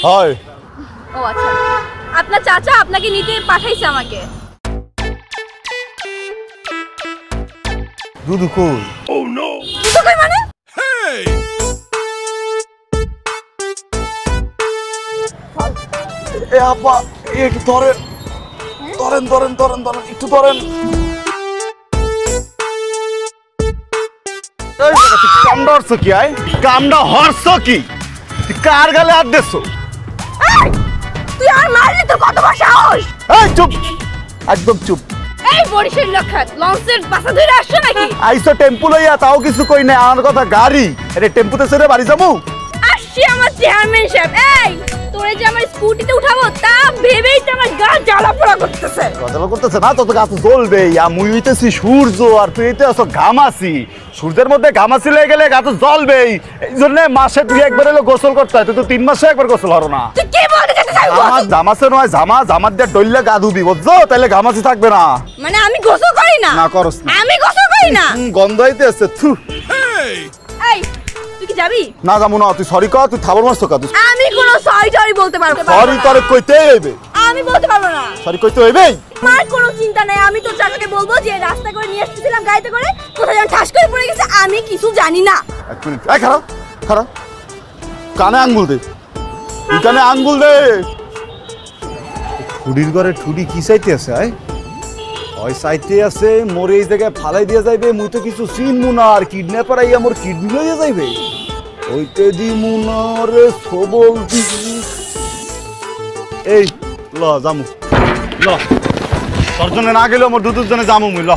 হয়। ও আচ্ছা, আপনার চাচা আপনাকে নিতে পাঠাইছে আমাকে। দুধু কই? দুধু কই মানে? এ আপা একটু ধরেন ধরেন ধরেন ধরেন ধরেন একটু ধরেন। কামটা হরছ কি? আয় কামটা হরছ কি? কার গালে হাত দিচ্ছ? তুই আর মারলি তোর কত বড় সাহস? এই চুপ, একদম চুপ। এই বরিশাল লক্ষাত লঞ্চের পাশা ধরে আসছো নাকি? আইসো টেম্পু লইয়া, তাও কিছু কই না। আমার কথা গাড়ি, আরে টেম্পুতে চড়ে বাড়ি যাবো? আসছি আমার চেয়ারম্যান সাহেব। এই তোরে যে আমার স্কুটিতে উঠাবো তা ভেবেই তো আমার গা জ্বালা পোড়া করতেছে। গজাল করতেছে না তো, গাছ জ্বলবে। মুই হইতেছি সূর্য আর তুই হইতে আছো ঘামাসি। সূর্যের মধ্যে ঘামাসি লেগে গেলে গাছ জ্বলবেই। এই জন্য মাসে তুই একবার এলো গোসল করতে হয়, তুই তো 3 মাসে একবার গোসল হরো না। তুই কি বলতে চাচ্ছিস? আমার জামাসে নয়, জামার দিয়ে ডইলে গা ধুবি, বুঝছো? তাইলে ঘামাসি থাকবে না। মানে আমি গোসল করি না? না করস না। আমি গোসল করি না? গন্ধ হইতে আছে। থু। এই তুই কি যাবি? না যাবো না। তুই সরি কর, তুই থাবর মারছ কা? আমি কোনো সরি বলতে পারবো না। সরি তোরে কইতেই হইবে। আমি বলতে পারবো না। সরি কইতে হইবেই। আমার কোনো চিন্তা নাই। আমি তোর চাচাকে বলবো যে রাস্তা করে নিয়ে আসতেছিলাম গাড়িতে করে, কোথায় যেন ঠাস করে পড়ে গেছে, আমি কিছু জানি না। এক মিনিট। এই খারাপ খারাপ, কানে আঙ্গুল দে, তুই কানে আঙ্গুল দে। ঠুডির ঘরে ঠুডি কি চাইতে আছে? আয় ওই চাইতে আছে মোরে এই জায়গায় ফালাই দিয়ে যাইবে। মুই তো কিছু চিনমু না, আর কিডন্যাপার আইয়া মোর কিডনি লইয়া যাইবে। ওইতে দি মুনারে সবল দি। এই ল জামু, ল তোর জন্য না গেলেও মোর দুধের জন্য জামু মুই, ল।